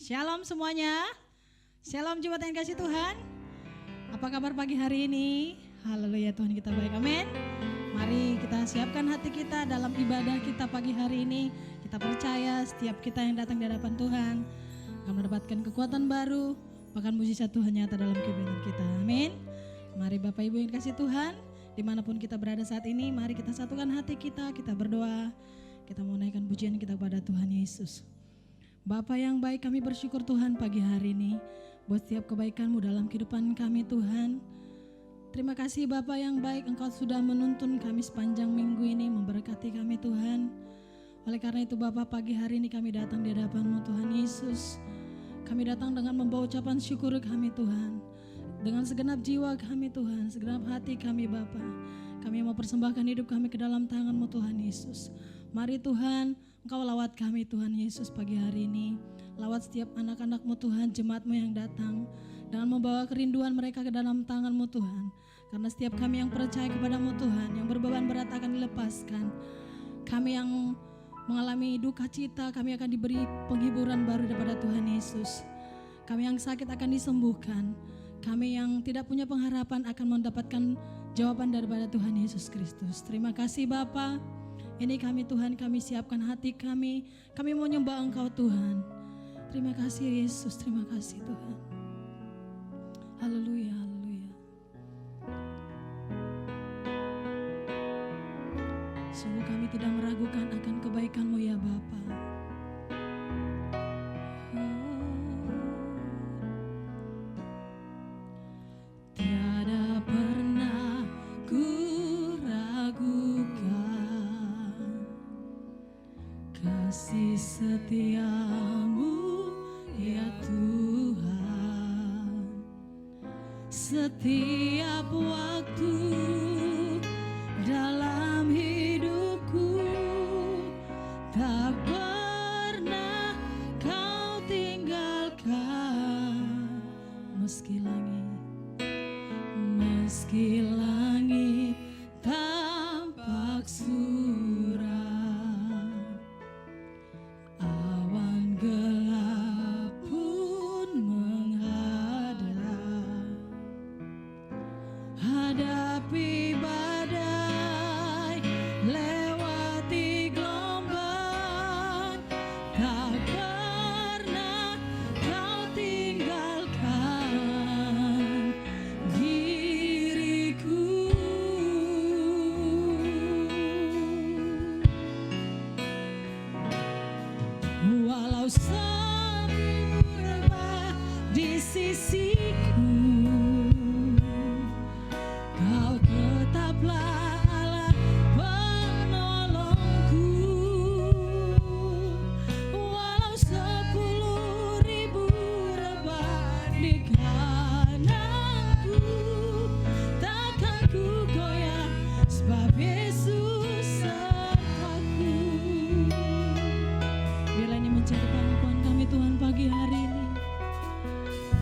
Shalom semuanya. Shalom jemaat yang kasih Tuhan. Apa kabar pagi hari ini? Haleluya, Tuhan kita baik. Amin. Mari kita siapkan hati kita dalam ibadah kita pagi hari ini. Kita percaya setiap kita yang datang di hadapan Tuhan akan mendapatkan kekuatan baru, bahkan mujizat Tuhan nyata dalam kehidupan kita. Amin. Mari Bapak Ibu yang kasih Tuhan, dimanapun kita berada saat ini, mari kita satukan hati kita berdoa, kita mau naikkan pujian kita kepada Tuhan Yesus. Bapa yang baik, kami bersyukur Tuhan pagi hari ini buat setiap kebaikan-Mu dalam kehidupan kami Tuhan. Terima kasih Bapa yang baik, Engkau sudah menuntun kami sepanjang minggu ini, memberkati kami Tuhan. Oleh karena itu Bapa, pagi hari ini kami datang di hadapan-Mu Tuhan Yesus. Kami datang dengan membawa ucapan syukur kami Tuhan, dengan segenap jiwa kami Tuhan, segenap hati kami Bapa. Kami mau persembahkan hidup kami ke dalam tangan-Mu Tuhan Yesus. Mari Tuhan, Engkau lawat kami Tuhan Yesus pagi hari ini. Lawat setiap anak-anak-Mu Tuhan, jemaat-Mu yang datang, dengan membawa kerinduan mereka ke dalam tangan-Mu Tuhan. Karena setiap kami yang percaya kepada-Mu Tuhan, yang berbeban berat akan dilepaskan. Kami yang mengalami duka cita, kami akan diberi penghiburan baru daripada Tuhan Yesus. Kami yang sakit akan disembuhkan. Kami yang tidak punya pengharapan akan mendapatkan jawaban daripada Tuhan Yesus Kristus. Terima kasih Bapa. Ini kami Tuhan, kami siapkan hati kami mau nyembah Engkau Tuhan. Terima kasih Yesus, terima kasih Tuhan. Haleluya, haleluya. Sungguh kami tidak meragukan akan kebaikan-Mu ya Bapa. Tiada pernah ku ragukan kasih setia-Mu ya Tuhan. Setiap waktu dalam hidupku tak pernah Kau tinggalkan. Meski langit tampak suram, awan gelap pun menghadap, hadapi badai, lewati gelombang, tak pernah Kau tinggalkan diriku. Walau semua rebah di sisiku, Kau tetaplah Allah penolongku. Walau 10.000 rebah di kananku, takkan ku goyah sebab Yesus sertaku. Biarlah ini menjadi pengakuan kami Tuhan pagi hari ini.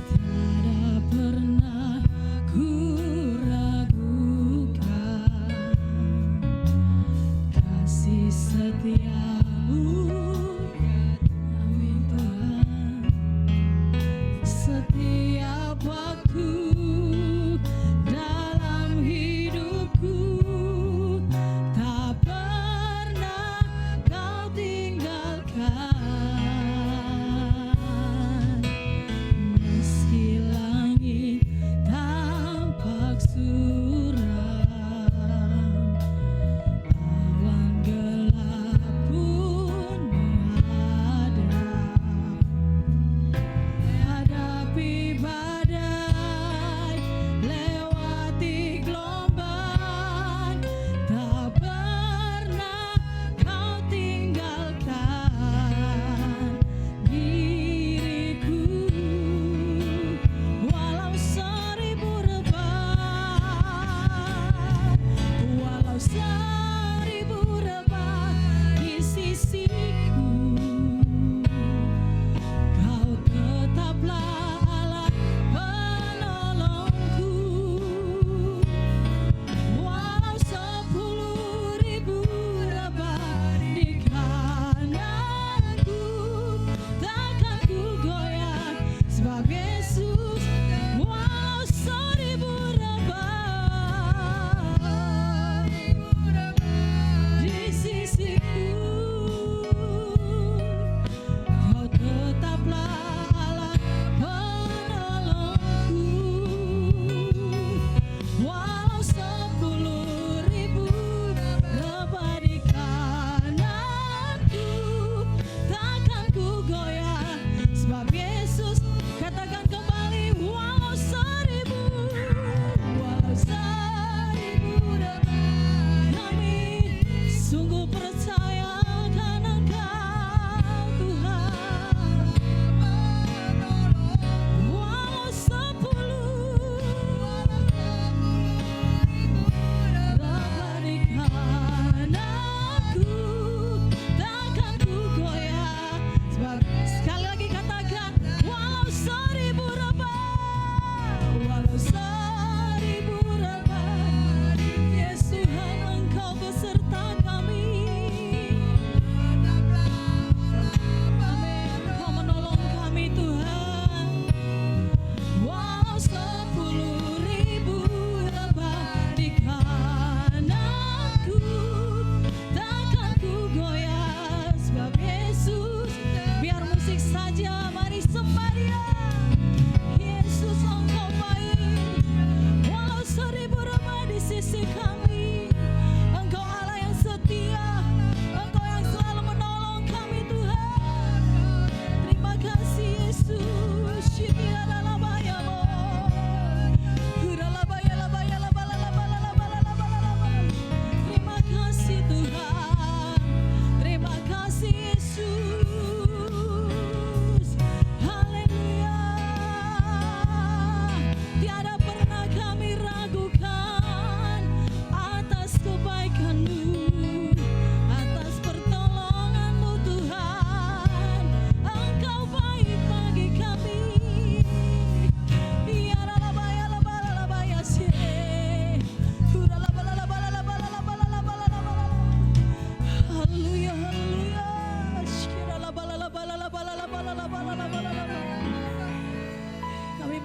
Tiada pernah ku ragukan kasih setia-Mu, amin Tuhan. Setiap waktu dalam hidupku tak pernah Kau tinggalkan. Meski langit tampak suram, awan gelap pun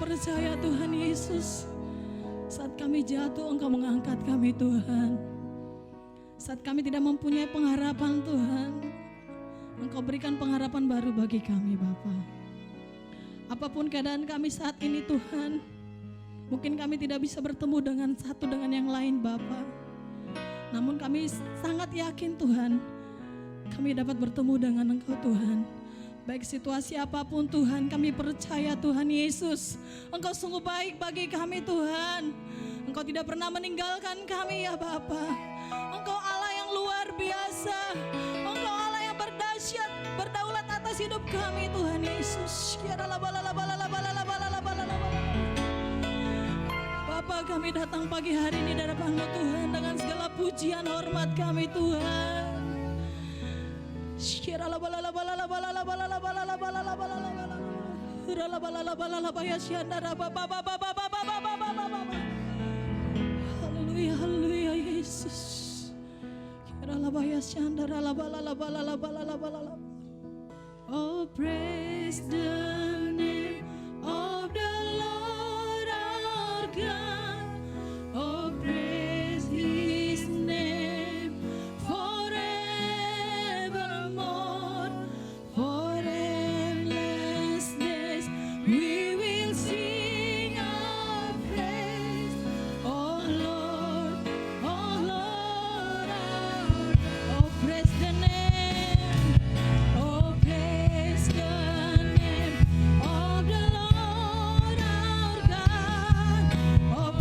percaya Tuhan Yesus, saat kami jatuh Engkau mengangkat kami Tuhan. Saat kami tidak mempunyai pengharapan Tuhan, Engkau berikan pengharapan baru bagi kami Bapa. Apapun keadaan kami saat ini Tuhan, mungkin kami tidak bisa bertemu dengan satu dengan yang lain Bapa. Namun kami sangat yakin Tuhan, kami dapat bertemu dengan Engkau Tuhan. Baik situasi apapun Tuhan, kami percaya Tuhan Yesus, Engkau sungguh baik bagi kami Tuhan. Engkau tidak pernah meninggalkan kami ya Bapa. Engkau Allah yang luar biasa, Engkau Allah yang berdahsyat, berdaulat atas hidup kami Tuhan Yesus. Bapa, kami datang pagi hari ini di hadapan-Mu Tuhan dengan segala pujian hormat kami Tuhan. Haleluya, haleluya Yesus. Oh, praise the name of the Lord our God. Oh, praise His name forevermore. For endless days we will sing our praise. Oh Lord, oh Lord, oh praise the name, oh praise the name of the Lord our God. Oh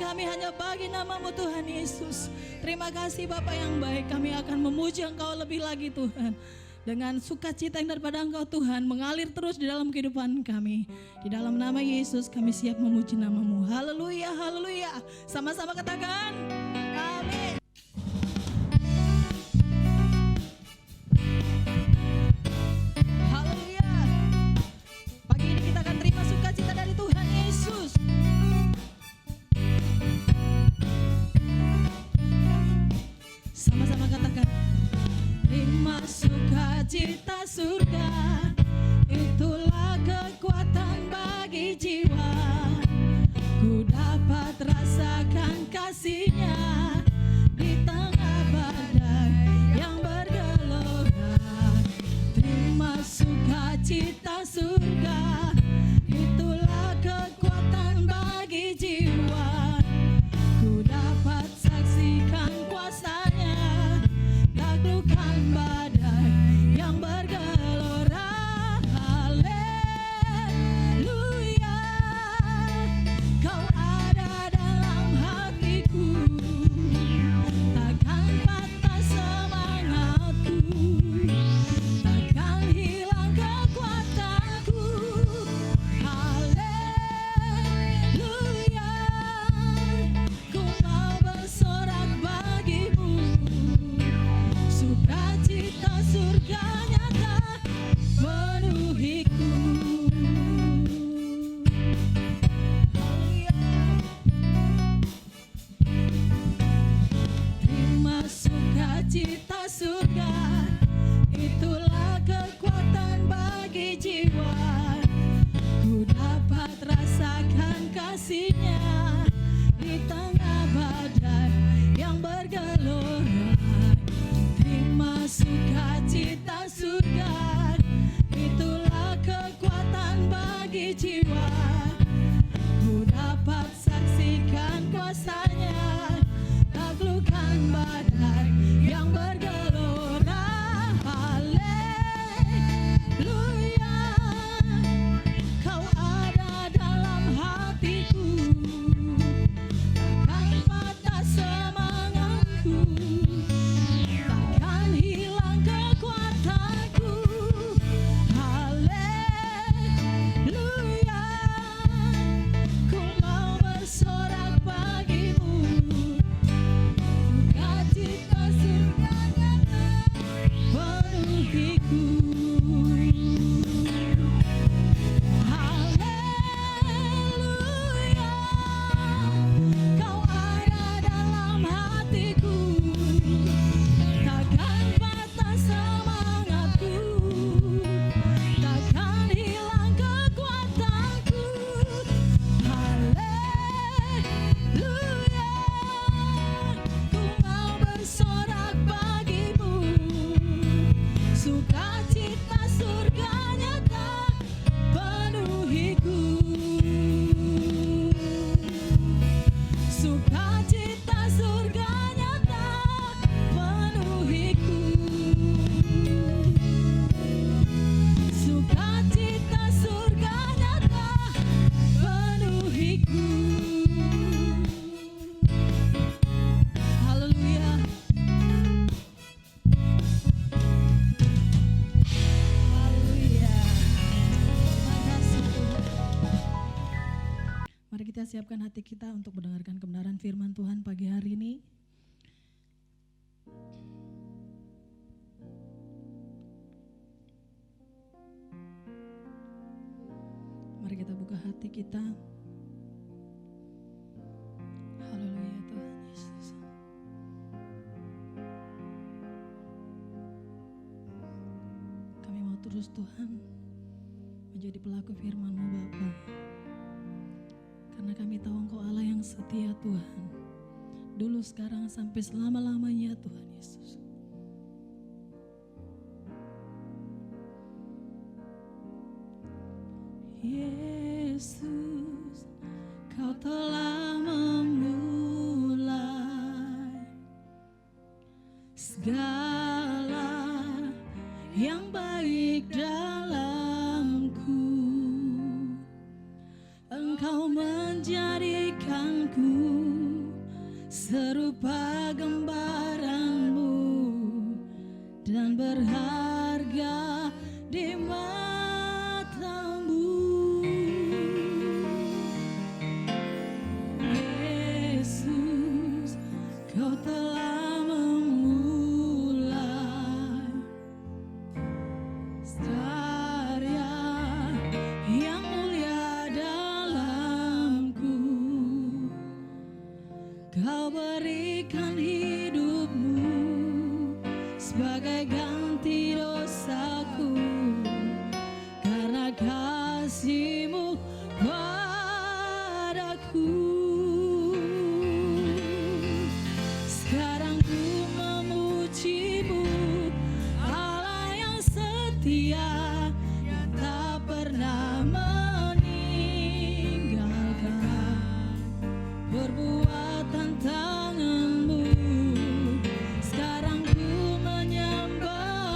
kami hanya bagi nama-Mu Tuhan Yesus. Terima kasih Bapa yang baik, kami akan memuji Engkau lebih lagi Tuhan. Dengan sukacita yang daripada Engkau Tuhan mengalir terus di dalam kehidupan kami. Di dalam nama Yesus kami siap memuji nama-Mu. Haleluya, haleluya. Sama-sama katakan, amin. Haleluya. Pagi ini kita akan terima sukacita dari Tuhan Yesus. Sama-sama katakan, terima sukacita surga, itulah kekuatan bagi jiwa. Ku dapat rasakan kasih-Nya di tengah badai yang bergelora. Terima sukacita surga, itulah kekuatan bagi jiwa. Ku dapat saksikan kuasa-Nya, taklukkan badai yang bergelora. Haleluya, Kau ada dalam hatiku, takkan patah semangatku, takkan hilang kekuatanku. Haleluya, ku mau bersorak bagimu, sukacita surga nyata menuhiku. Terima sukacita surga, itulah kekuatan bagi jiwa. Ku dapat rasakan kasih-Nya di tengah badai yang bergelora. Terima sukacita surga, itulah kekuatan bagi jiwa. Ku dapat saksikan kuasa-Nya, taklukkan badai yang bergelora. Haleluya, Kau ada dalam hatiku, takkan patah semangatku, takkan hilang kekuatanku. Haleluya, ku mau bersorak bagimu, sukacita surga nyata menuhiku. Haleluya, Kau ada dalam hatiku, takkan patah semangatku, takkan hilang kekuatanku. Haleluya, ku mau bersorak bagimu, sukacita surga nyata penuhiku. Sukacita surga nyata penuhiku. Sukacita surga nyata penuhiku. Haleluya. Haleluya. Terima kasih Tuhan. Mari kita siapkan hati kita untuk mendengarkan kebenaran firman Tuhan pagi hari ini. Mari kita buka hati kita. Haleluya Tuhan Yesus. Kami mau terus Tuhan menjadi pelaku firman-Mu Bapa. Karena kami tahu Engkau Allah yang setia Tuhan. Dulu, sekarang, sampai selama-lamanya Tuhan Yesus. Yesus, Kau telah memulai segala yang baik dalamku. Engkau menjadikanku serupa gambaran-Mu dan berharga di mata-Mu. Yesus, Kau telah memulai karya yang mulia dalamku. Kau berikan hidup-Mu sebagai ganti dosaku, karena kasih-Mu padaku. Sekarang ku memuji-Mu, Allah yang setia, yang tak pernah meninggalkan perbuatan tangan-Mu. Sekarang ku menyembah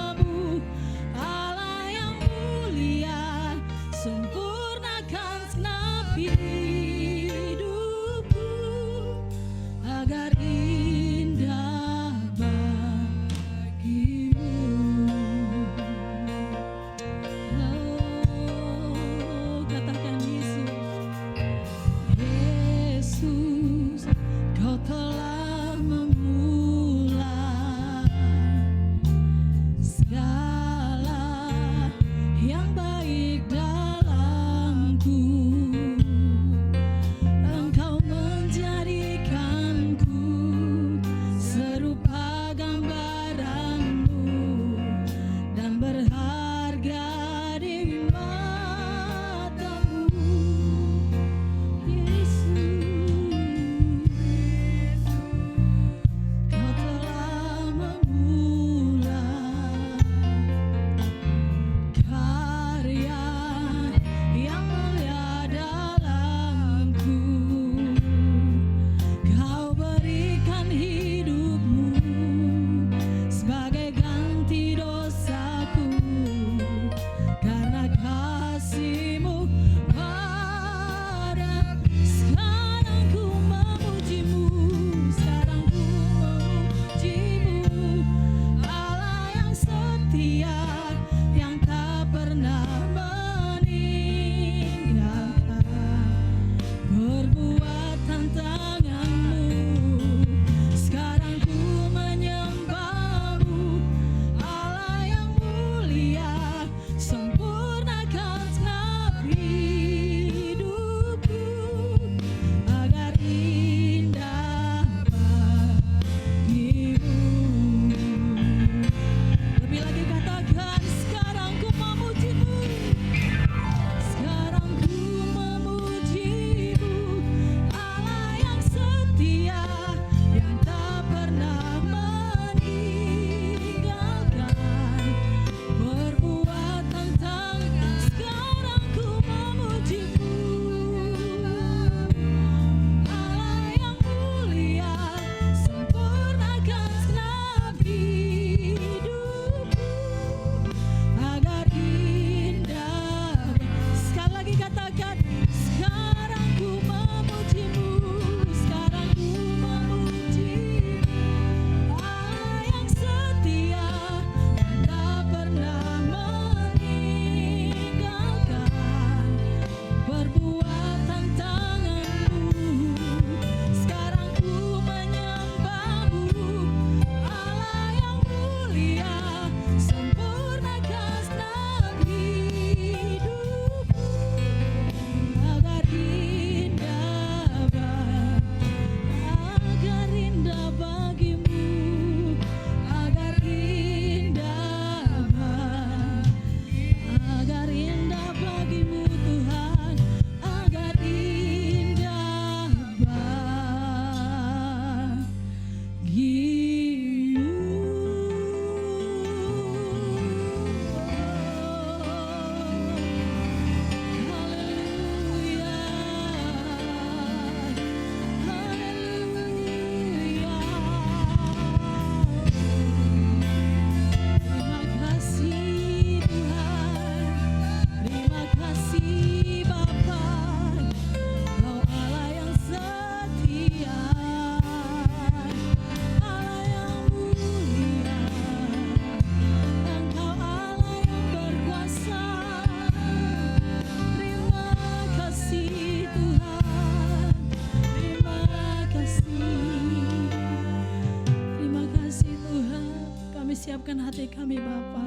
siapkan hati kami Bapa.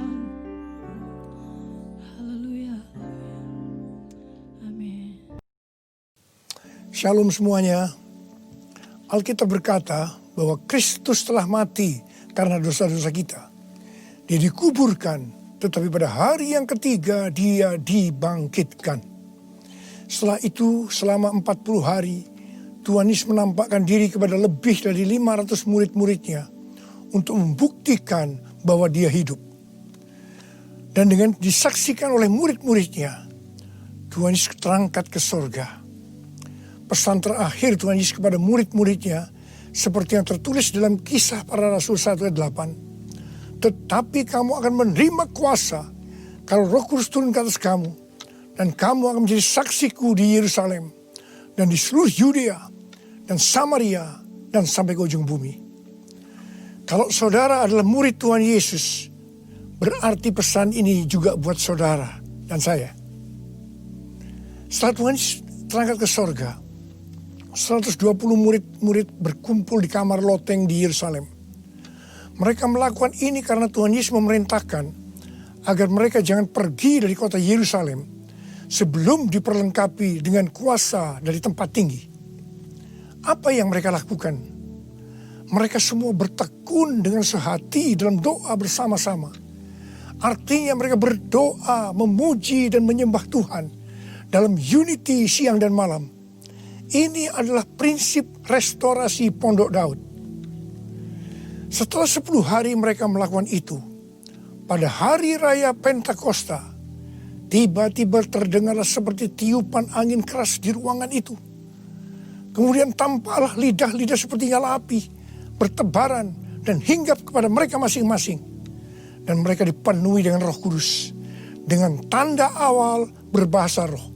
Haleluya. Amin. Shalom semuanya. Alkitab berkata bahwa Kristus telah mati karena dosa-dosa kita. Dia dikuburkan, tetapi pada hari yang ketiga dia dibangkitkan. Setelah itu selama 40 hari Tuhan Yesus menampakkan diri kepada lebih dari 500 murid-muridnya untuk membuktikan bahwa dia hidup. Dan dengan disaksikan oleh murid-muridnya, Tuhan Yesus terangkat ke sorga. Pesan terakhir Tuhan Yesus kepada murid-muridnya seperti yang tertulis dalam Kisah Para Rasul 1 ayat 8. Tetapi kamu akan menerima kuasa kalau Roh Kudus turun ke atas kamu, dan kamu akan menjadi saksiku di Yerusalem dan di seluruh Yudea dan Samaria dan sampai ke ujung bumi. Kalau saudara adalah murid Tuhan Yesus, berarti pesan ini juga buat saudara dan saya. Setelah Tuhan terangkat ke sorga, 120 murid-murid berkumpul di kamar loteng di Yerusalem. Mereka melakukan ini karena Tuhan Yesus memerintahkan agar mereka jangan pergi dari kota Yerusalem sebelum diperlengkapi dengan kuasa dari tempat tinggi. Apa yang mereka lakukan? Mereka semua bertekun dengan sehati dalam doa bersama-sama. Artinya mereka berdoa, memuji dan menyembah Tuhan dalam unity siang dan malam. Ini adalah prinsip restorasi Pondok Daud. Setelah 10 hari mereka melakukan itu, pada hari raya Pentakosta, tiba-tiba terdengarlah seperti tiupan angin keras di ruangan itu. Kemudian tampaklah lidah-lidah seperti nyala api, bertebaran dan hinggap kepada mereka masing-masing. Dan mereka dipenuhi dengan Roh Kudus, dengan tanda awal berbahasa roh.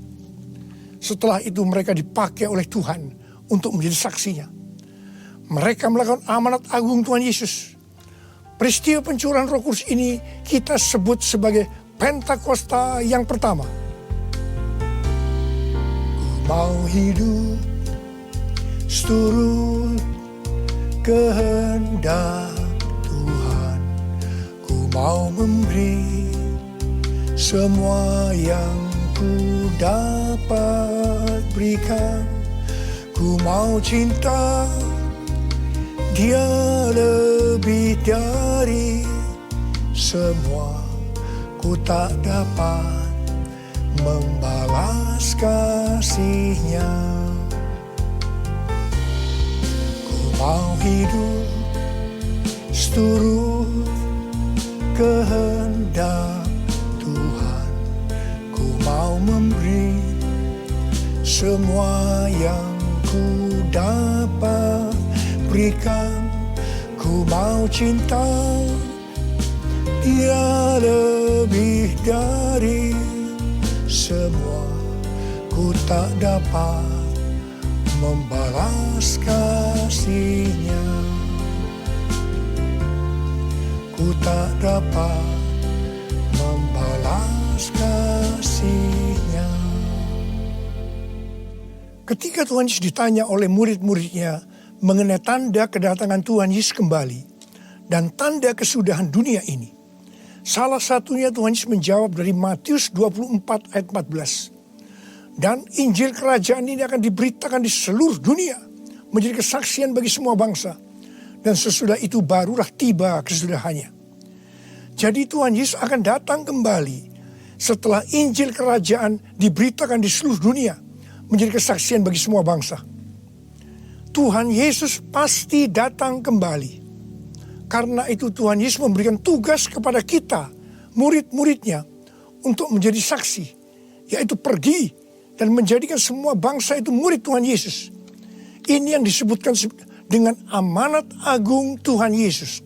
Setelah itu mereka dipakai oleh Tuhan untuk menjadi saksinya. Mereka melakukan amanat agung Tuhan Yesus. Peristiwa pencurahan Roh Kudus ini kita sebut sebagai Pentakosta yang pertama. Ku mau hidup seturut kehendak Tuhan. Ku mau memberi semua yang ku dapat berikan. Ku mau cinta Dia lebih dari semua. Ku tak dapat membalas kasih-Nya. Ku mau hidup seturut kehendak Tuhan. Ku mau memberi semua yang ku dapat berikan. Ku mau cinta Dia lebih dari semua. Ku tak dapat membalas kasih-Nya. Ku tak dapat membalas kasih-Nya. Ketika Tuhan Yesus ditanya oleh murid-muridnya mengenai tanda kedatangan Tuhan Yesus kembali dan tanda kesudahan dunia ini, salah satunya Tuhan Yesus menjawab dari Matius 24 ayat 14. Dan Injil kerajaan ini akan diberitakan di seluruh dunia, menjadi kesaksian bagi semua bangsa. Dan sesudah itu barulah tiba kesudahannya. Jadi Tuhan Yesus akan datang kembali setelah Injil kerajaan diberitakan di seluruh dunia, menjadi kesaksian bagi semua bangsa. Tuhan Yesus pasti datang kembali. Karena itu Tuhan Yesus memberikan tugas kepada kita, murid-muridnya, untuk menjadi saksi. Yaitu pergi dan menjadikan semua bangsa itu murid Tuhan Yesus. Ini yang disebutkan dengan amanat agung Tuhan Yesus.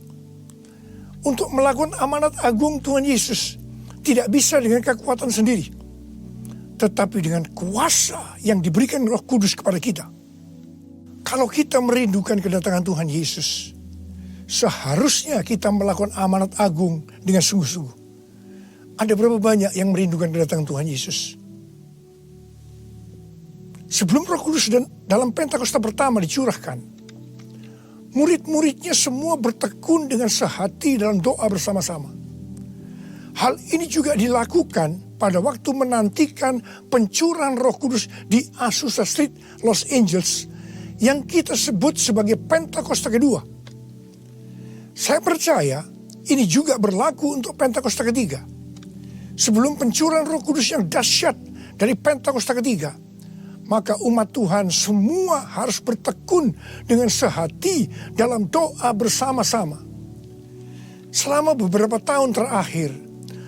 Untuk melakukan amanat agung Tuhan Yesus tidak bisa dengan kekuatan sendiri, tetapi dengan kuasa yang diberikan Roh Kudus kepada kita. Kalau kita merindukan kedatangan Tuhan Yesus, seharusnya kita melakukan amanat agung dengan sungguh-sungguh. Ada berapa banyak yang merindukan kedatangan Tuhan Yesus? Sebelum Roh Kudus dan dalam Pentakosta pertama dicurahkan, murid-muridnya semua bertekun dengan sehati dalam doa bersama-sama. Hal ini juga dilakukan pada waktu menantikan pencurahan Roh Kudus di Azusa Street, Los Angeles, yang kita sebut sebagai Pentakosta kedua. Saya percaya ini juga berlaku untuk Pentakosta ketiga. Sebelum pencurahan Roh Kudus yang dahsyat dari Pentakosta ketiga, maka umat Tuhan semua harus bertekun dengan sehati dalam doa bersama-sama. Selama beberapa tahun terakhir,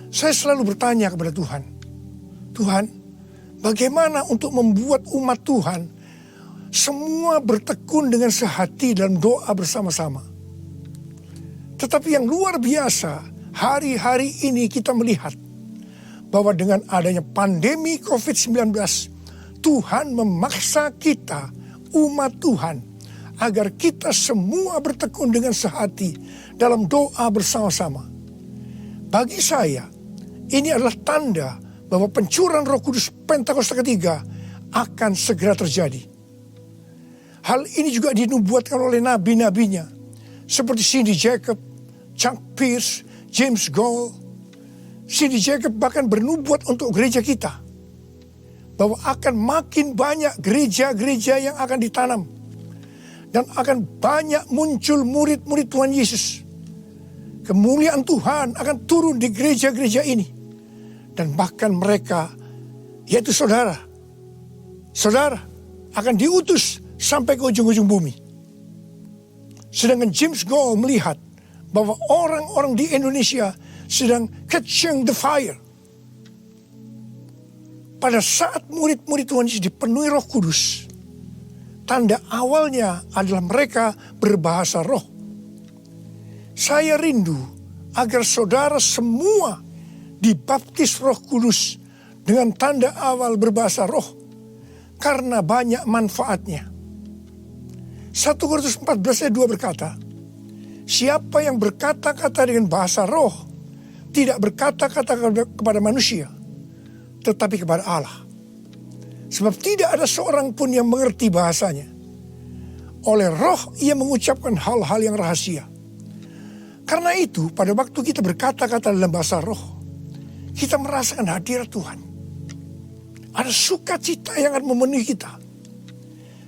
saya selalu bertanya kepada Tuhan, Tuhan, bagaimana untuk membuat umat Tuhan semua bertekun dengan sehati dalam doa bersama-sama. Tetapi yang luar biasa, hari-hari ini kita melihat bahwa dengan adanya pandemi COVID-19, Tuhan memaksa kita, umat Tuhan, agar kita semua bertekun dengan sehati dalam doa bersama-sama. Bagi saya, ini adalah tanda bahwa pencurahan Roh Kudus Pentakosta ketiga akan segera terjadi. Hal ini juga dinubuatkan oleh nabi-nabinya, seperti Cindy Jacob, Chuck Pierce, James Goll. Cindy Jacob bahkan bernubuat untuk gereja kita, bahwa akan makin banyak gereja-gereja yang akan ditanam. Dan akan banyak muncul murid-murid Tuhan Yesus. Kemuliaan Tuhan akan turun di gereja-gereja ini. Dan bahkan mereka, yaitu saudara akan diutus sampai ke ujung-ujung bumi. Sedangkan James Goll melihat bahwa orang-orang di Indonesia sedang catching the fire. Pada saat murid-murid Tuhan Yesus dipenuhi Roh Kudus, tanda awalnya adalah mereka berbahasa roh. Saya rindu agar saudara semua dibaptis Roh Kudus dengan tanda awal berbahasa roh, karena banyak manfaatnya. 1 Korintus 14 ayat 2 berkata, siapa yang berkata-kata dengan bahasa roh tidak berkata-kata kepada manusia, tetapi kepada Allah. Sebab tidak ada seorang pun yang mengerti bahasanya. Oleh roh ia mengucapkan hal-hal yang rahasia. Karena itu pada waktu kita berkata-kata dalam bahasa roh, kita merasakan hadirat Tuhan. Ada sukacita yang akan memenuhi kita.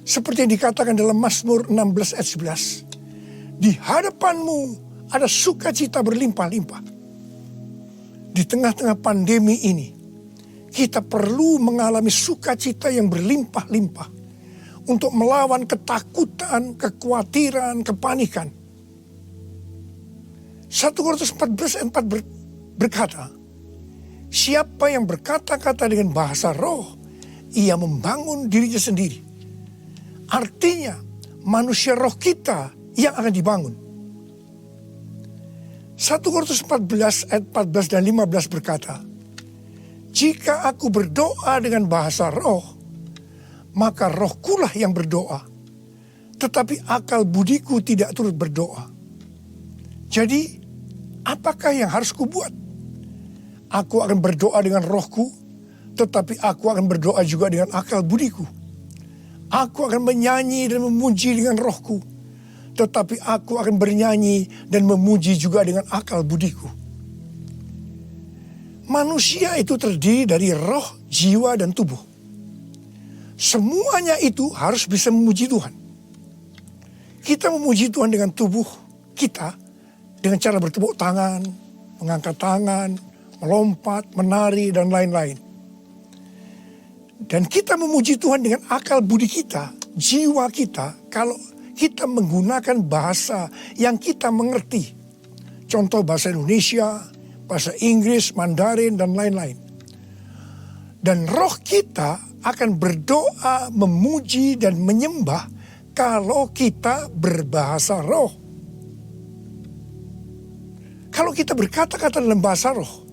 Seperti yang dikatakan dalam Mazmur 16 ayat 11. Di hadapanmu ada sukacita berlimpah-limpah. Di tengah-tengah pandemi ini, kita perlu mengalami sukacita yang berlimpah-limpah untuk melawan ketakutan, kekhawatiran, kepanikan. 1 Korintus 14 ayat 4 berkata, siapa yang berkata-kata dengan bahasa roh, ia membangun dirinya sendiri. Artinya, manusia roh kita yang akan dibangun. 1 Korintus 14 ayat 14 dan 15 berkata, jika aku berdoa dengan bahasa roh, maka rohkulah yang berdoa, tetapi akal budiku tidak turut berdoa. Jadi, apakah yang harus kubuat? Aku akan berdoa dengan rohku, tetapi aku akan berdoa juga dengan akal budiku. Aku akan menyanyi dan memuji dengan rohku, tetapi aku akan bernyanyi dan memuji juga dengan akal budiku. Manusia itu terdiri dari roh, jiwa, dan tubuh. Semuanya itu harus bisa memuji Tuhan. Kita memuji Tuhan dengan tubuh kita, dengan cara bertepuk tangan, mengangkat tangan, melompat, menari, dan lain-lain. Dan kita memuji Tuhan dengan akal budi kita, jiwa kita, kalau kita menggunakan bahasa yang kita mengerti. Contoh bahasa Indonesia, bahasa Inggris, Mandarin, dan lain-lain. Dan roh kita akan berdoa, memuji, dan menyembah kalau kita berbahasa roh. Kalau kita berkata-kata dalam bahasa roh,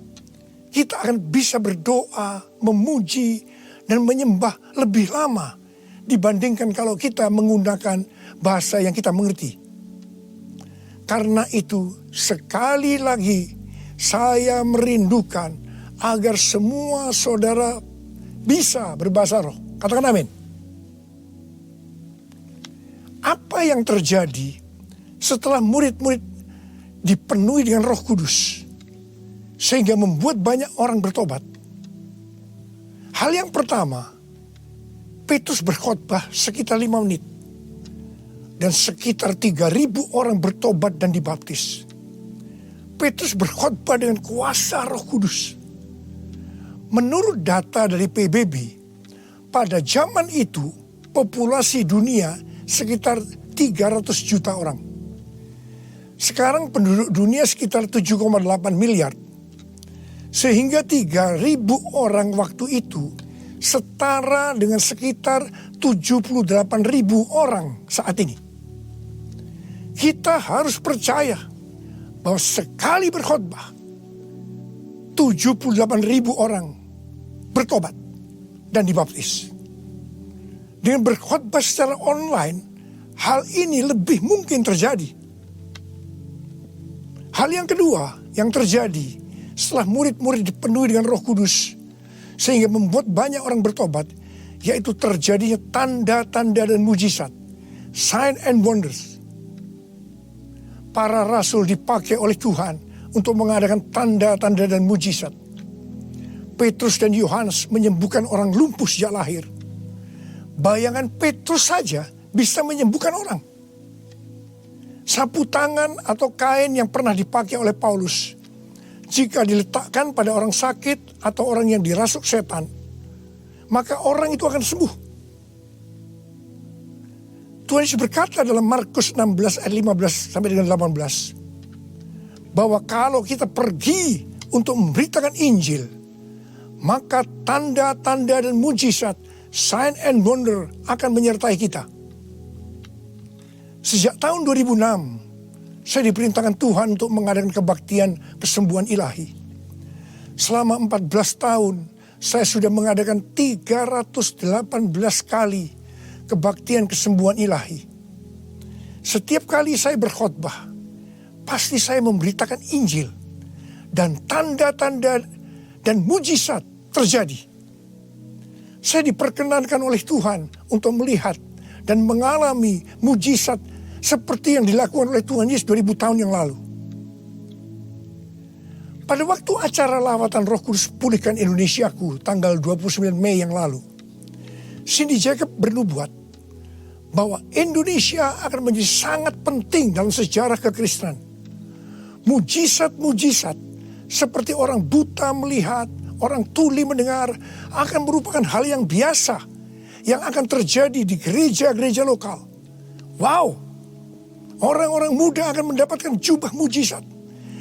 kita akan bisa berdoa, memuji, dan menyembah lebih lama dibandingkan kalau kita menggunakan bahasa yang kita mengerti. Karena itu sekali lagi saya merindukan agar semua saudara bisa berbahasa roh. Katakan amin. Apa yang terjadi setelah murid-murid dipenuhi dengan Roh Kudus, sehingga membuat banyak orang bertobat. Hal yang pertama, Petrus berkhotbah sekitar 5 menit. Dan sekitar 3.000 orang bertobat dan dibaptis. Petrus berkhotbah dengan kuasa Roh Kudus. Menurut data dari PBB, pada zaman itu populasi dunia sekitar 300 juta orang. Sekarang penduduk dunia sekitar 7,8 miliar. Sehingga 3.000 orang waktu itu setara dengan sekitar 78.000 orang saat ini. Kita harus percaya bahwa sekali berkhotbah 78.000 orang bertobat dan dibaptis. Dengan berkhotbah secara online, hal ini lebih mungkin terjadi. Hal yang kedua yang terjadi setelah murid-murid dipenuhi dengan Roh Kudus sehingga membuat banyak orang bertobat, yaitu terjadinya tanda-tanda dan mujizat, sign and wonders. Para rasul dipakai oleh Tuhan untuk mengadakan tanda-tanda dan mujizat. Petrus dan Yohanes menyembuhkan orang lumpuh sejak lahir. Bayangan Petrus saja bisa menyembuhkan orang. Sapu tangan atau kain yang pernah dipakai oleh Paulus, jika diletakkan pada orang sakit atau orang yang dirasuk setan, maka orang itu akan sembuh. Tuhan Yesus berkata dalam Markus 16 ayat 15 sampai dengan 18, bahwa kalau kita pergi untuk memberitakan Injil, maka tanda-tanda dan mujizat, sign and wonder akan menyertai kita. Sejak tahun 2006, saya diperintahkan Tuhan untuk mengadakan kebaktian kesembuhan ilahi. Selama 14 tahun, saya sudah mengadakan 318 kali kebaktian kesembuhan ilahi. Setiap kali saya berkhotbah, pasti saya memberitakan Injil. Dan tanda-tanda dan mujizat terjadi. Saya diperkenankan oleh Tuhan untuk melihat dan mengalami mujizat seperti yang dilakukan oleh Tuhan Yesus 2000 tahun yang lalu. Pada waktu acara lawatan Roh Kudus Pulihkan Indonesiaku tanggal 29 Mei yang lalu, Cindy Jacob bernubuat bahwa Indonesia akan menjadi sangat penting dalam sejarah kekristenan. Mujizat-mujizat seperti orang buta melihat, orang tuli mendengar akan merupakan hal yang biasa yang akan terjadi di gereja-gereja lokal. Wow, orang-orang muda akan mendapatkan jubah mujizat.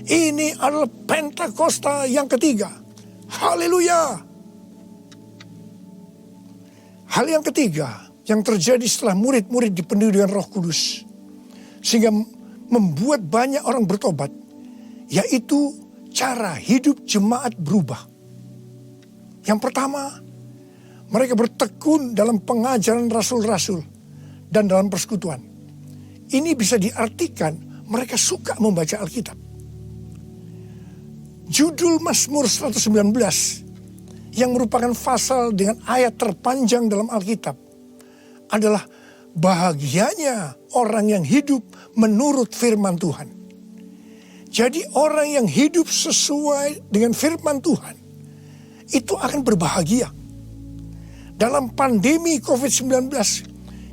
Ini adalah Pentakosta yang ketiga. Haleluya. Hal yang ketiga yang terjadi setelah murid-murid dipenuhi dengan Roh Kudus, sehingga membuat banyak orang bertobat, yaitu cara hidup jemaat berubah. Yang pertama, mereka bertekun dalam pengajaran rasul-rasul dan dalam persekutuan. Ini bisa diartikan mereka suka membaca Alkitab. Judul Mazmur 119 yang merupakan pasal dengan ayat terpanjang dalam Alkitab adalah bahagianya orang yang hidup menurut firman Tuhan. Jadi orang yang hidup sesuai dengan firman Tuhan itu akan berbahagia. Dalam pandemi COVID-19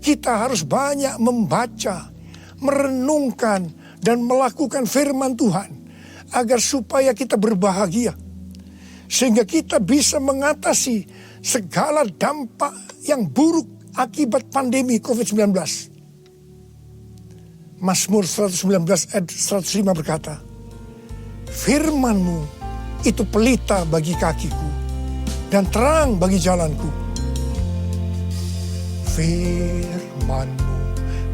kita harus banyak membaca, merenungkan dan melakukan firman Tuhan agar supaya kita berbahagia. Sehingga kita bisa mengatasi segala dampak yang buruk akibat pandemi COVID-19. Mazmur 119 ayat 105 berkata, firman-Mu itu pelita bagi kakiku dan terang bagi jalanku. Firman-Mu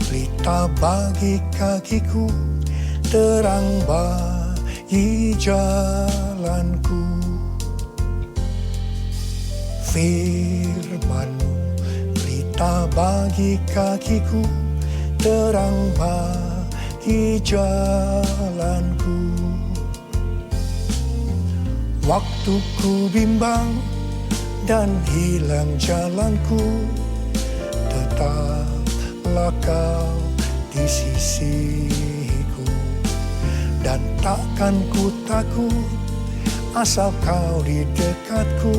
pelita bagi kakiku, terang bagi jalanku. Firman-Mu pelita bagi kakiku, terang bagi jalanku. Waktu ku bimbang dan hilang jalanku, tetaplah Kau di sisiku, dan takkan ku takut asal kau di dekatku,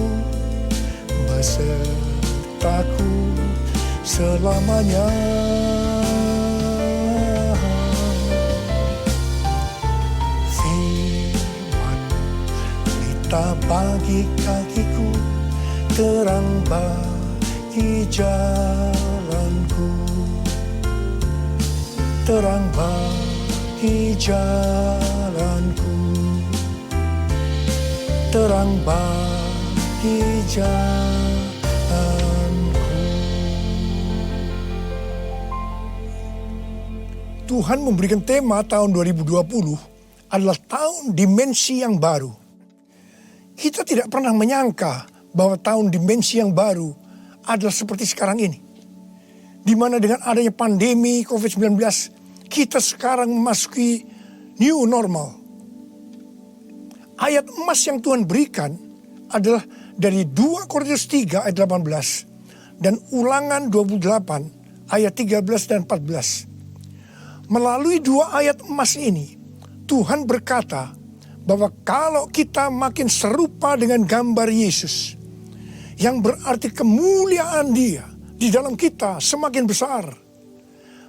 besertaku selamanya. Firman pelita bagi kakiku, terang bagi jalanku, terang bagi jalanku, terang bagi jalanku. Tuhan memberikan tema tahun 2020 adalah tahun dimensi yang baru. Kita tidak pernah menyangka bahwa tahun dimensi yang baru adalah seperti sekarang ini, di mana dengan adanya pandemi COVID-19, kita sekarang memasuki new normal. Ayat emas yang Tuhan berikan adalah dari 2 Korintus 3 ayat 18 dan Ulangan 28 ayat 13 dan 14. Melalui 2 ayat emas ini, Tuhan berkata bahwa kalau kita makin serupa dengan gambar Yesus, yang berarti kemuliaan Dia di dalam kita semakin besar,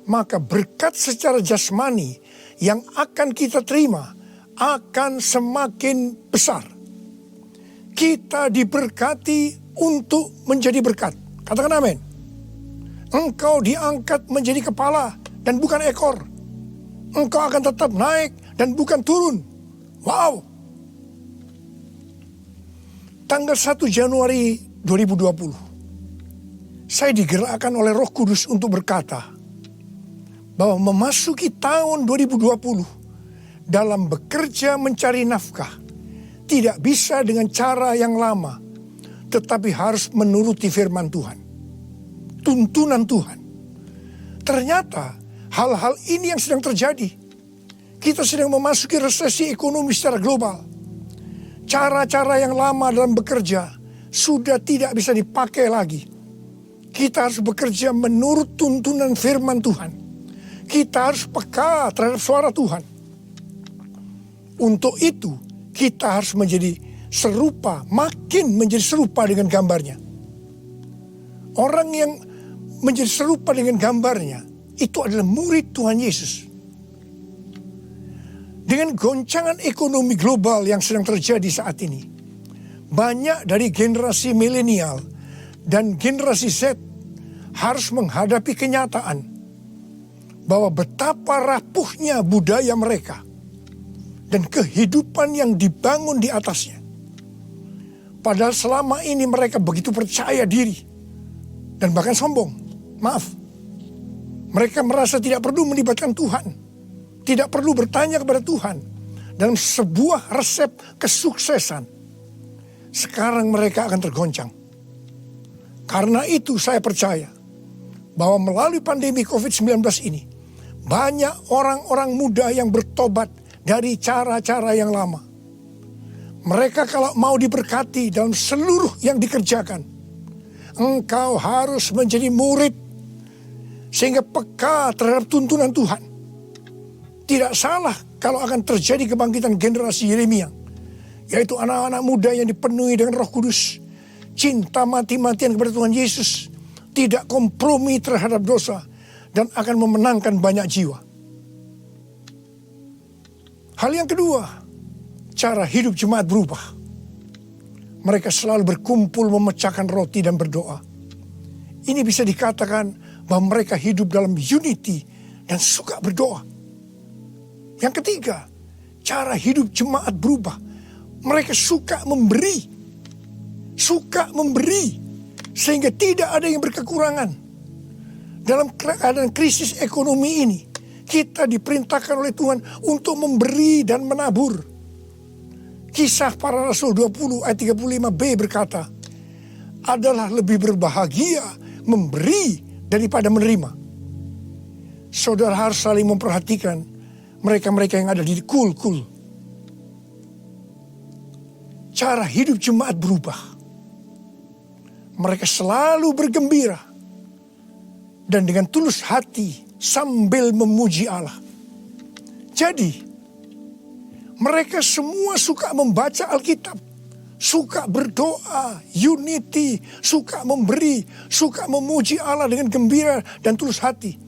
maka berkat secara jasmani yang akan kita terima akan semakin besar. Kita diberkati untuk menjadi berkat. Katakan amin. Engkau diangkat menjadi kepala dan bukan ekor. Engkau akan tetap naik dan bukan turun. Wow. Tanggal 1 Januari 2020, saya digerakkan oleh Roh Kudus untuk berkata bahwa memasuki tahun 2020 dalam bekerja mencari nafkah tidak bisa dengan cara yang lama, tetapi harus menuruti firman Tuhan, tuntunan Tuhan. Ternyata hal-hal ini yang sedang terjadi. Kita sedang memasuki resesi ekonomi secara global. Cara-cara yang lama dalam bekerja sudah tidak bisa dipakai lagi. Kita harus bekerja menurut tuntunan firman Tuhan. Kita harus peka terhadap suara Tuhan. Untuk itu kita harus menjadi serupa, makin menjadi serupa dengan gambarnya. Orang yang menjadi serupa dengan gambarnya itu adalah murid Tuhan Yesus. Dengan goncangan ekonomi global yang sedang terjadi saat ini, banyak dari generasi milenial dan generasi Z harus menghadapi kenyataan bahwa betapa rapuhnya budaya mereka dan kehidupan yang dibangun di atasnya. Padahal selama ini mereka begitu percaya diri dan bahkan sombong. Maaf, mereka merasa tidak perlu melibatkan Tuhan, tidak perlu bertanya kepada Tuhan dalam sebuah resep kesuksesan. Sekarang mereka akan tergoncang. Karena itu saya percaya bahwa melalui pandemi COVID-19 ini, banyak orang-orang muda yang bertobat dari cara-cara yang lama. Mereka kalau mau diberkati dalam seluruh yang dikerjakan, engkau harus menjadi murid sehingga peka terhadap tuntunan Tuhan. Tidak salah kalau akan terjadi kebangkitan generasi Yeremia, yaitu anak-anak muda yang dipenuhi dengan Roh Kudus, cinta mati-matian kepada Tuhan Yesus, tidak kompromi terhadap dosa, dan akan memenangkan banyak jiwa. Hal yang kedua, cara hidup jemaat berubah. Mereka selalu berkumpul memecahkan roti dan berdoa. Ini bisa dikatakan bahwa mereka hidup dalam unity dan suka berdoa. Yang ketiga, cara hidup jemaat berubah. Mereka suka memberi. Suka memberi. Sehingga tidak ada yang berkekurangan. Dalam keadaan krisis ekonomi ini, kita diperintahkan oleh Tuhan untuk memberi dan menabur. Kisah para Rasul 20 ayat 35b berkata, adalah lebih berbahagia memberi daripada menerima. Saudara harus saling memperhatikan mereka-mereka yang ada di kul-kul. Cara hidup jemaat berubah. Mereka selalu bergembira. Dan dengan tulus hati sambil memuji Allah. Jadi, mereka semua suka membaca Alkitab, suka berdoa, unity, suka memberi, suka memuji Allah dengan gembira dan tulus hati.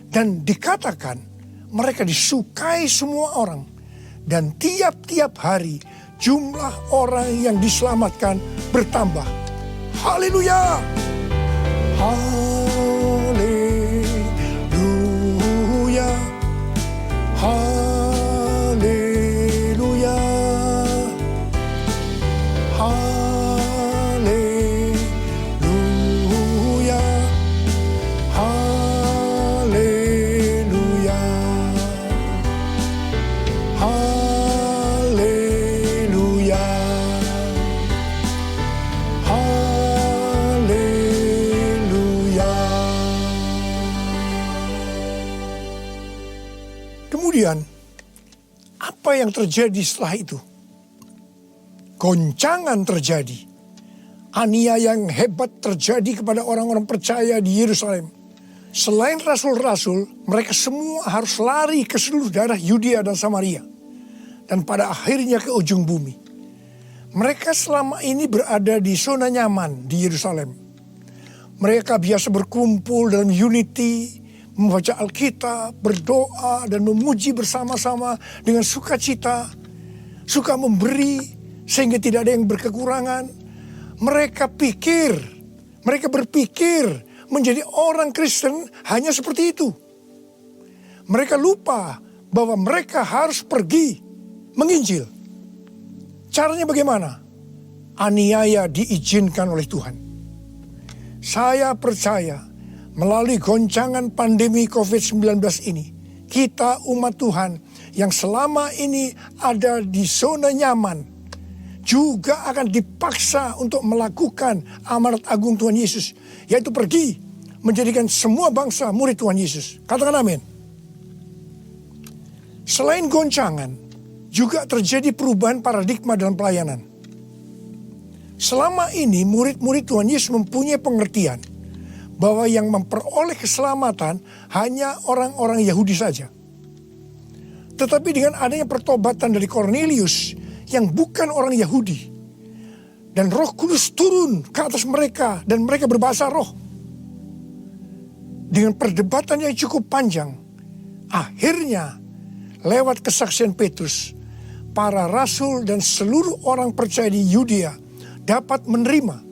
Dan dikatakan mereka disukai semua orang. Dan tiap-tiap hari jumlah orang yang diselamatkan bertambah. Haleluya! Haleluya! Haleluya! Haleluya! Haleluya! Haleluya! Haleluya! Kemudian, apa yang terjadi setelah itu? Goncangan terjadi. Aniaya yang hebat terjadi kepada orang-orang percaya di Yerusalem. Selain rasul-rasul, mereka semua harus lari ke seluruh daerah Yudea dan Samaria. Dan pada akhirnya ke ujung bumi. Mereka selama ini berada di zona nyaman di Yerusalem. Mereka biasa berkumpul dalam unity, membaca Alkitab, berdoa, dan memuji bersama-sama dengan sukacita. Suka memberi, sehingga tidak ada yang berkekurangan. Mereka berpikir menjadi orang Kristen hanya seperti itu. Mereka lupa bahwa mereka harus pergi menginjil. Caranya bagaimana? Aniaya diizinkan oleh Tuhan. Saya percaya melalui goncangan pandemi COVID-19 ini, kita umat Tuhan yang selama ini ada di zona nyaman, juga akan dipaksa untuk melakukan amanat agung Tuhan Yesus. Yaitu pergi menjadikan semua bangsa murid Tuhan Yesus. Katakan amin. Selain goncangan, juga terjadi perubahan paradigma dalam pelayanan. Selama ini murid-murid Tuhan Yesus mempunyai pengertian bahwa yang memperoleh keselamatan hanya orang-orang Yahudi saja. Tetapi dengan adanya pertobatan dari Kornelius yang bukan orang Yahudi, dan Roh Kudus turun ke atas mereka dan mereka berbahasa roh. Dengan perdebatan yang cukup panjang, akhirnya lewat kesaksian Petrus, para rasul dan seluruh orang percaya di Yudea dapat menerima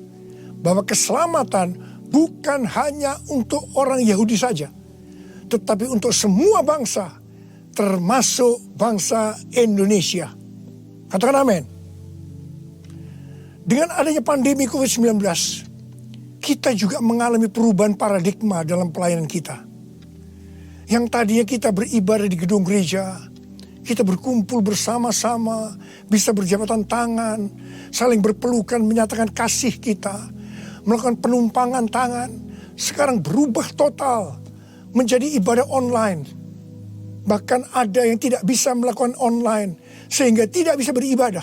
bahwa keselamatan bukan hanya untuk orang Yahudi saja, tetapi untuk semua bangsa, termasuk bangsa Indonesia. Katakan amin. Dengan adanya pandemi COVID-19, kita juga mengalami perubahan paradigma dalam pelayanan kita. Yang tadinya kita beribadah di gedung gereja, kita berkumpul bersama-sama, bisa berjabatan tangan, saling berpelukan, menyatakan kasih kita, melakukan penumpangan tangan. Sekarang berubah total menjadi ibadah online. Bahkan ada yang tidak bisa melakukan online, sehingga tidak bisa beribadah.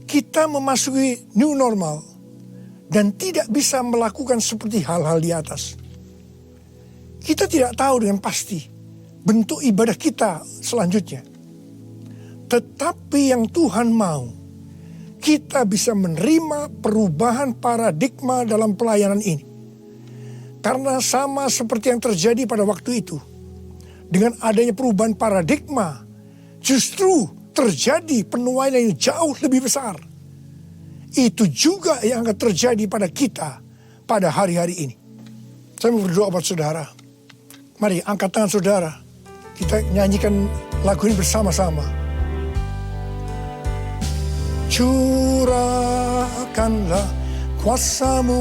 Kita memasuki new normal dan tidak bisa melakukan seperti hal-hal di atas. Kita tidak tahu dengan pasti bentuk ibadah kita selanjutnya. Tetapi yang Tuhan mau, kita bisa menerima perubahan paradigma dalam pelayanan ini. Karena sama seperti yang terjadi pada waktu itu, dengan adanya perubahan paradigma, justru terjadi penuaian yang jauh lebih besar. Itu juga yang akan terjadi pada kita pada hari-hari ini. Saya mau berdoa buat saudara. Mari angkat tangan saudara. Kita nyanyikan lagu ini bersama-sama. Curahkanlah kuasa-Mu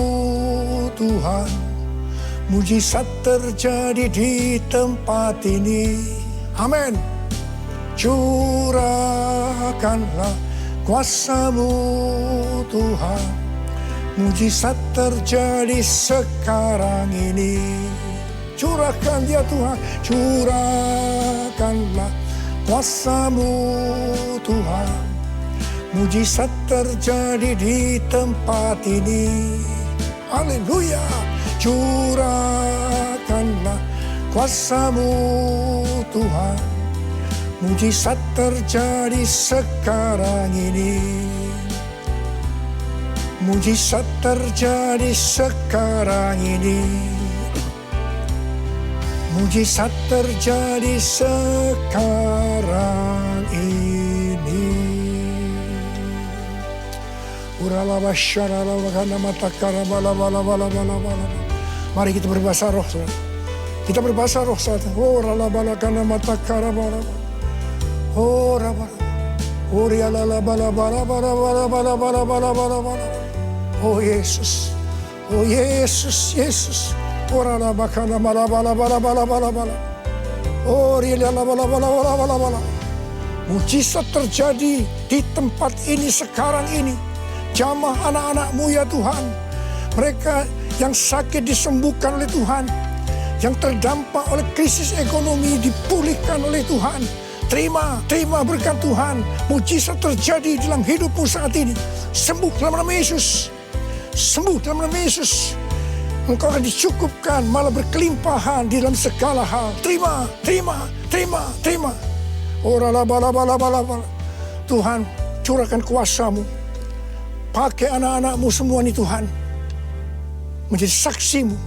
Tuhan. Mujizat terjadi di tempat ini. Amin. Curahkanlah kuasa-Mu Tuhan. Mujizat terjadi sekarang ini. Curahkan dia Tuhan. Curahkanlah kuasa-Mu Tuhan. Mujizat terjadi di tempat ini. Haleluya. Curahkanlah kuasa-Mu Tuhan. Mujizat terjadi sekarang ini. Mujizat terjadi sekarang ini. Mujizat terjadi sekarang ini. Mari kita berbahasa roh. Kita berbahasa roh saat ini. Oh Yesus, oh Yesus, Yesus. Mujizat terjadi di tempat ini sekarang ini. Jamah anak-anak-Mu ya Tuhan. Mereka yang sakit disembuhkan oleh Tuhan. Yang terdampak oleh krisis ekonomi dipulihkan oleh Tuhan. Terima berkat Tuhan. Mujizat terjadi dalam hidupmu saat ini. Sembuh dalam nama Yesus. Sembuh dalam nama Yesus. Engkau akan dicukupkan, malah berkelimpahan di dalam segala hal. Terima. Tuhan, curahkan kuasa-Mu. Pakai anak-anak-Mu semua ini Tuhan. Menjadi saksi-Mu.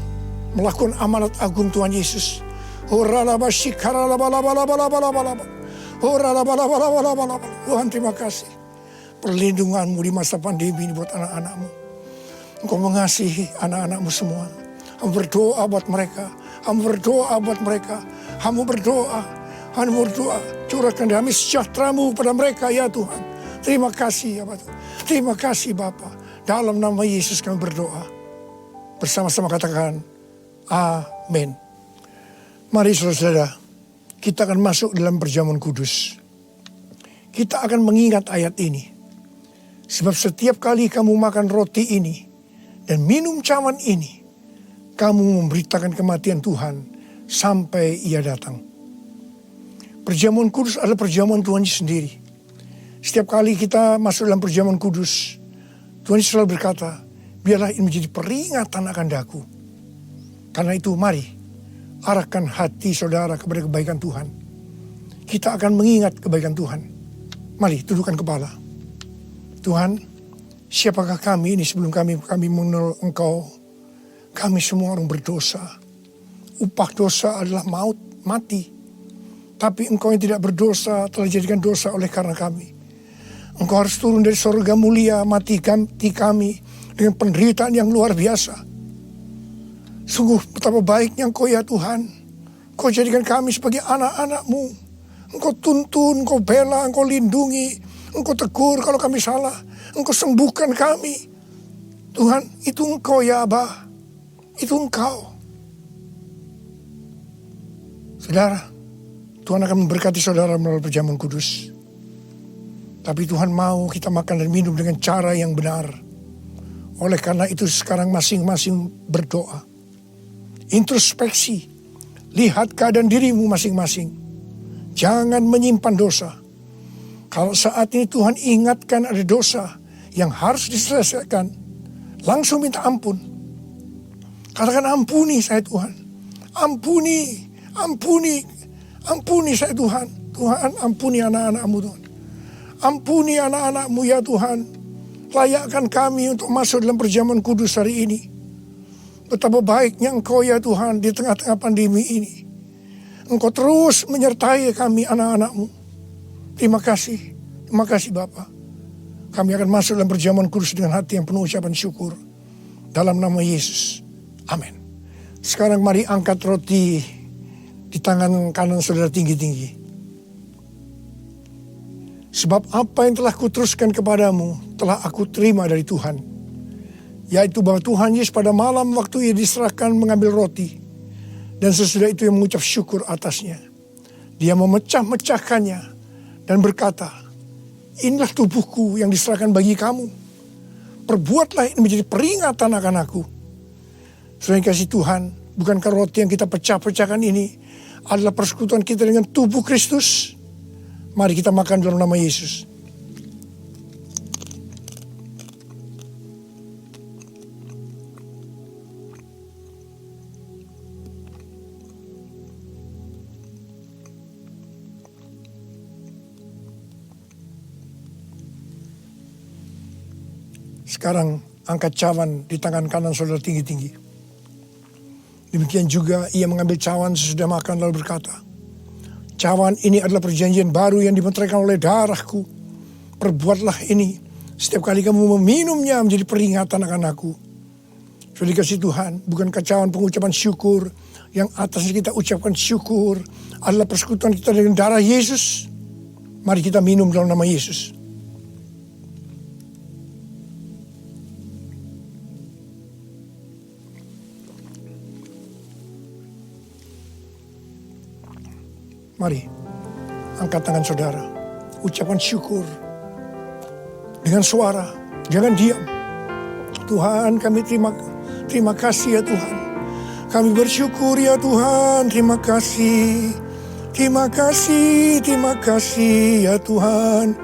Melakukan amanat agung Tuhan Yesus. Tuhan, terima kasih. Perlindungan-Mu di masa pandemi ini buat anak-anak-Mu. Engkau mengasihi anak-anak-Mu semua. Hamba berdoa buat mereka. Hamba berdoa. Curahkan damai sejahtera-Mu pada mereka ya Tuhan. Terima kasih ya Bapak. Terima kasih Bapa. Dalam nama Yesus kami berdoa. Bersama-sama katakan amin. Mari saudara-saudara, kita akan masuk dalam perjamuan kudus. Kita akan mengingat ayat ini. Sebab setiap kali kamu makan roti ini dan minum cawan ini, kamu memberitakan kematian Tuhan sampai Ia datang. Perjamuan kudus adalah perjamuan Tuhan sendiri. Setiap kali kita masuk dalam perjamuan kudus, Tuhan selalu berkata, biarlah ini menjadi peringatan akan daku. Karena itu mari, arahkan hati saudara kepada kebaikan Tuhan. Kita akan mengingat kebaikan Tuhan. Mari, tundukkan kepala. Tuhan, siapakah kami ini sebelum kami mengenal Engkau? Kami semua orang berdosa. Upah dosa adalah maut, mati. Tapi Engkau yang tidak berdosa telah dijadikan dosa oleh karena kami. Engkau harus turun dari surga mulia, mati kami dengan penderitaan yang luar biasa. Sungguh betapa baiknya Engkau ya Tuhan. Engkau jadikan kami sebagai anak-anak-Mu. Engkau tuntun, Engkau bela, Engkau lindungi. Engkau tegur kalau kami salah. Engkau sembuhkan kami. Tuhan, itu Engkau ya Abah. Itu Engkau. Saudara, Tuhan akan memberkati saudara melalui perjamuan kudus. Tapi Tuhan mau kita makan dan minum dengan cara yang benar. Oleh karena itu sekarang masing-masing berdoa. Introspeksi. Lihat keadaan dirimu masing-masing. Jangan menyimpan dosa. Kalau saat ini Tuhan ingatkan ada dosa yang harus diselesaikan, langsung minta ampun. Katakan ampuni saya Tuhan. Ampuni saya Tuhan. Tuhan ampuni anak-anak-Mu Tuhan. Ampuni anak-anak-Mu ya Tuhan. Layakkan kami untuk masuk dalam perjamuan kudus hari ini. Betapa baiknya Engkau ya Tuhan di tengah-tengah pandemi ini. Engkau terus menyertai kami anak-anak-Mu. Terima kasih Bapa. Kami akan masuk dalam perjamuan kudus dengan hati yang penuh ucapan syukur. Dalam nama Yesus. Amin. Sekarang mari angkat roti di tangan kanan saudara tinggi-tinggi. Sebab apa yang telah kuteruskan kepadamu telah aku terima dari Tuhan. Yaitu bahwa Tuhan Yesus pada malam waktu Ia diserahkan mengambil roti. Dan sesudah itu Ia mengucap syukur atasnya. Dia memecah-mecahkannya dan berkata, inilah tubuhku yang diserahkan bagi kamu. Perbuatlah ini menjadi peringatan akan aku. Saudara yang kasih Tuhan, bukankah roti yang kita pecah-pecahkan ini adalah persekutuan kita dengan tubuh Kristus? Mari kita makan dalam nama Yesus. Sekarang angkat cawan di tangan kanan saudara tinggi-tinggi. Demikian juga ia mengambil cawan sesudah makan lalu berkata, cawan ini adalah perjanjian baru yang dimeteraikan oleh darahku. Perbuatlah ini setiap kali kamu meminumnya menjadi peringatan akan aku. Sudah dikasih Tuhan, bukan cawan pengucapan syukur. Yang atasnya kita ucapkan syukur adalah persekutuan kita dengan darah Yesus. Mari kita minum dalam nama Yesus. Mari, angkat tangan saudara, ucapkan syukur dengan suara, jangan diam. Tuhan, kami terima kasih ya Tuhan. Kami bersyukur ya Tuhan, terima kasih. Terima kasih ya Tuhan.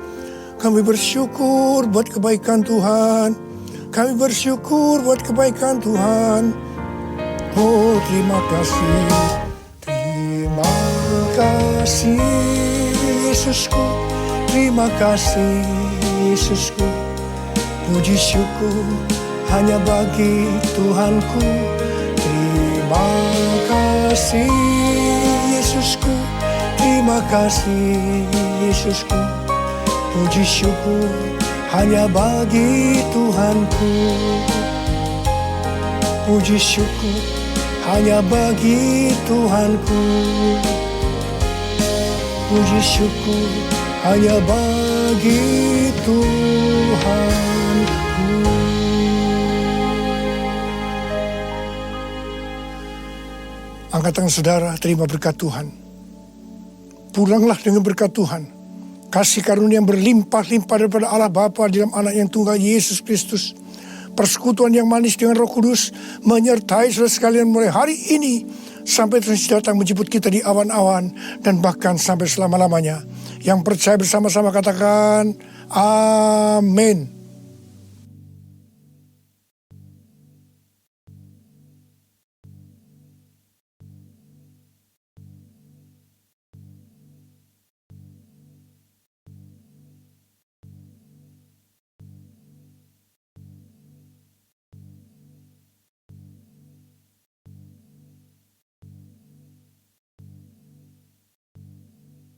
Kami bersyukur buat kebaikan Tuhan. Kami bersyukur buat kebaikan Tuhan. Oh, terima kasih. Terima kasih Yesusku. Terima kasih Yesusku. Puji syukur hanya bagi Tuhanku. Terima kasih Yesusku. Terima kasih Yesusku. Puji syukur hanya bagi Tuhanku. Puji syukur hanya bagi Tuhanku. Puji syukur hanya bagi Tuhanku. Angkat tangan saudara, terima berkat Tuhan. Pulanglah dengan berkat Tuhan. Kasih karunia yang berlimpah-limpah daripada Allah Bapa dalam anak yang tunggal Yesus Kristus. Persekutuan yang manis dengan Roh Kudus menyertai saudara sekalian mulai hari ini sampai terus datang menjemput kita di awan-awan dan bahkan sampai selama-lamanya. Yang percaya bersama-sama katakan amin.